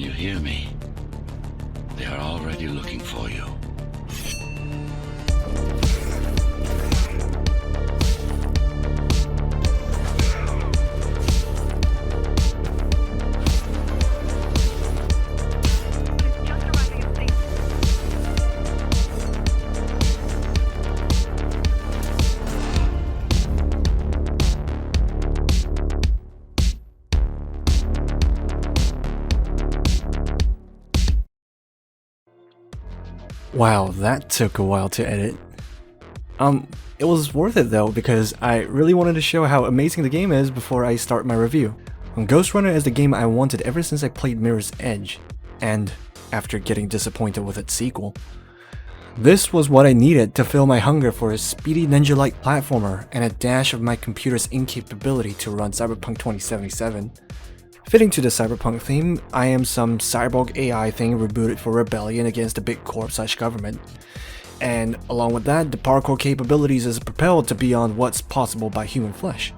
Can you hear me? They are already looking for you. Wow, that took a while to edit. It was worth it though, because I really wanted to show how amazing the game is before I start my review. Ghostrunner is the game I wanted ever since I played Mirror's Edge, and after getting disappointed with its sequel. This was what I needed to fill my hunger for a speedy ninja-like platformer and a dash of my computer's incapability to run Cyberpunk 2077. Fitting to the cyberpunk theme, I am some cyborg AI thing rebooted for rebellion against the big corp/government. And along with that, the parkour capabilities is propelled to beyond what's possible by human flesh.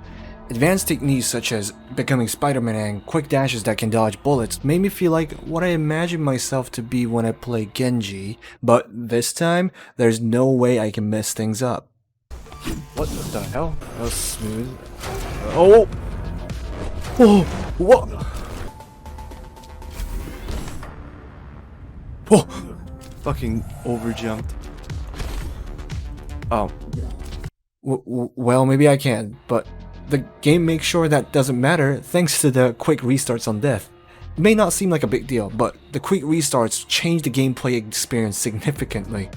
Advanced techniques such as becoming Spider-Man and quick dashes that can dodge bullets made me feel like what I imagined myself to be when I play Genji, but this time, there's no way I can mess things up. What the hell? That was smooth. Oh! Whoa! What? Whoa! Fucking overjumped. Oh. Well, maybe I can, but the game makes sure that doesn't matter thanks to the quick restarts on death. It may not seem like a big deal, but the quick restarts change the gameplay experience significantly.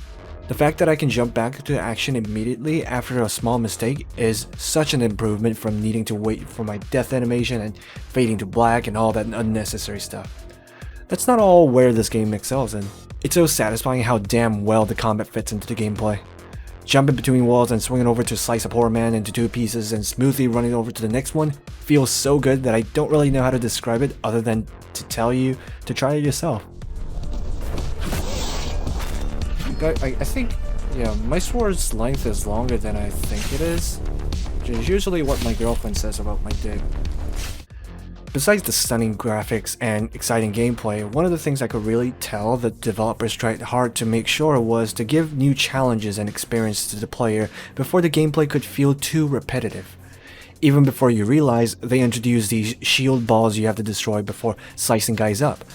The fact that I can jump back to action immediately after a small mistake is such an improvement from needing to wait for my death animation and fading to black and all that unnecessary stuff. That's not all where this game excels in. It's so satisfying how damn well the combat fits into the gameplay. Jumping between walls and swinging over to slice a poor man into two pieces and smoothly running over to the next one feels so good that I don't really know how to describe it other than to tell you to try it yourself. I think, yeah, my sword's length is longer than I think it is, which is usually what my girlfriend says about my dick. Besides the stunning graphics and exciting gameplay, one of the things I could really tell the developers tried hard to make sure was to give new challenges and experience to the player before the gameplay could feel too repetitive. Even before you realize, they introduce these shield balls you have to destroy before slicing guys up.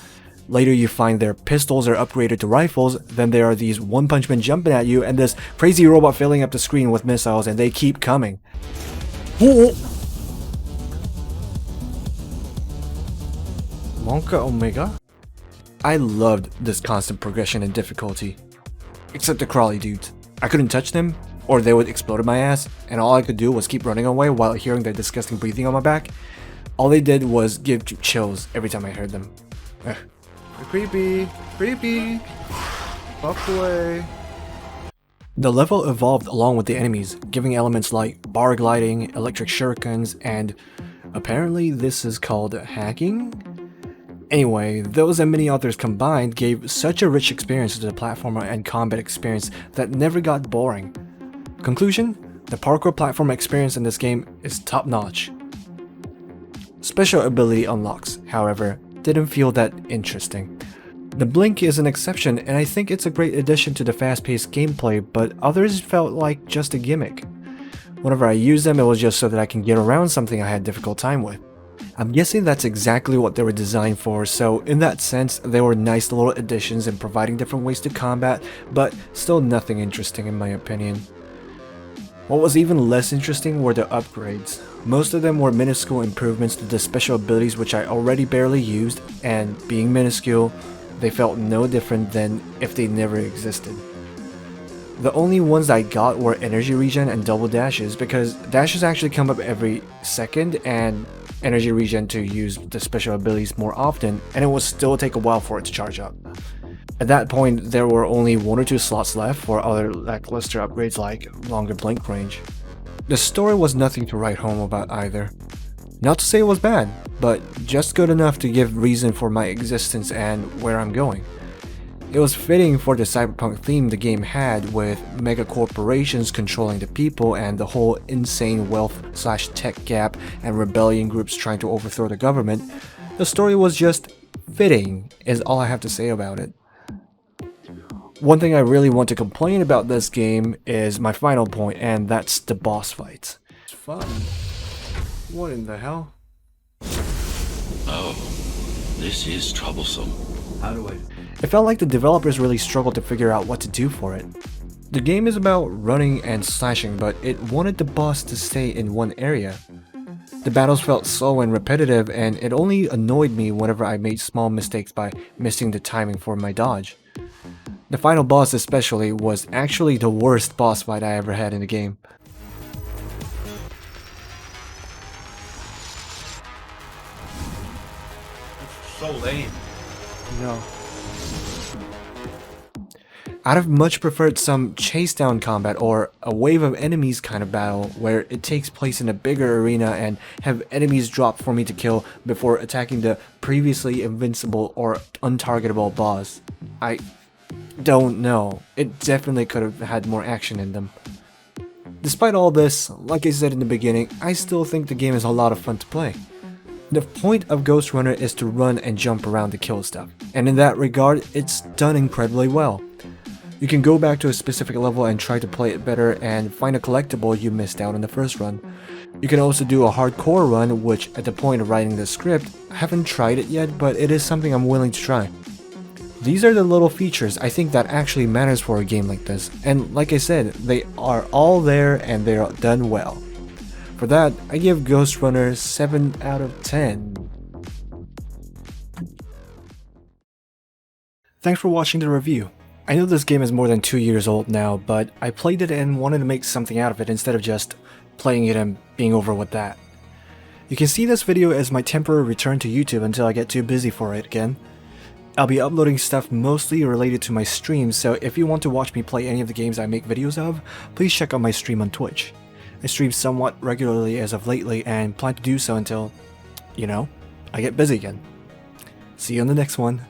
Later you find their pistols are upgraded to rifles, then there are these one-punch men jumping at you and this crazy robot filling up the screen with missiles and they keep coming. Whoa! Monka Omega? I loved this constant progression in difficulty. Except the crawly dudes. I couldn't touch them, or they would explode in my ass, and all I could do was keep running away while hearing their disgusting breathing on my back. All they did was give chills every time I heard them. Creepy! Creepy! Fuck away! The level evolved along with the enemies, giving elements like bar gliding, electric shurikens, and apparently this is called hacking? Anyway, those and many others combined gave such a rich experience to the platformer and combat experience that never got boring. Conclusion? The parkour platform experience in this game is top-notch. Special ability unlocks, however, didn't feel that interesting. The blink is an exception and I think it's a great addition to the fast-paced gameplay, but others felt like just a gimmick. Whenever I used them, it was just so that I can get around something I had a difficult time with. I'm guessing that's exactly what they were designed for, so in that sense, they were nice little additions in providing different ways to combat, but still nothing interesting in my opinion. What was even less interesting were the upgrades. Most of them were minuscule improvements to the special abilities which I already barely used, and being minuscule, they felt no different than if they never existed. The only ones I got were energy regen and double dashes, because dashes actually come up every second and energy regen to use the special abilities more often, and it will still take a while for it to charge up. At that point, there were only 1 or 2 slots left for other lackluster upgrades like longer blink range. The story was nothing to write home about either. Not to say it was bad, but just good enough to give reason for my existence and where I'm going. It was fitting for the cyberpunk theme the game had, with mega corporations controlling the people and the whole insane wealth/tech gap and rebellion groups trying to overthrow the government. The story was just fitting is all I have to say about it. One thing I really want to complain about this game is my final point, and that's the boss fights. It's fun. What in the hell? Oh, this is troublesome. How do I... It felt like the developers really struggled to figure out what to do for it. The game is about running and slashing, but it wanted the boss to stay in one area. The battles felt slow and repetitive, and it only annoyed me whenever I made small mistakes by missing the timing for my dodge. The final boss especially was actually the worst boss fight I ever had in the game. So lame. No. I'd have much preferred some chase down combat or a wave of enemies kind of battle where it takes place in a bigger arena and have enemies drop for me to kill before attacking the previously invincible or untargetable boss. I don't know. It definitely could have had more action in them. Despite all this, like I said in the beginning, I still think the game is a lot of fun to play. The point of Ghostrunner is to run and jump around to kill stuff, and in that regard, it's done incredibly well. You can go back to a specific level and try to play it better and find a collectible you missed out on the first run. You can also do a hardcore run, which at the point of writing the script, I haven't tried it yet, but it is something I'm willing to try. These are the little features I think that actually matters for a game like this, and like I said, they are all there and they are done well. For that, I give Ghostrunner 7 out of 10. Thanks for watching the review. I know this game is more than 2 years old now, but I played it and wanted to make something out of it instead of just playing it and being over with that. You can see this video as my temporary return to YouTube until I get too busy for it again. I'll be uploading stuff mostly related to my streams, so if you want to watch me play any of the games I make videos of, please check out my stream on Twitch. I stream somewhat regularly as of lately and plan to do so until, you know, I get busy again. See you on the next one.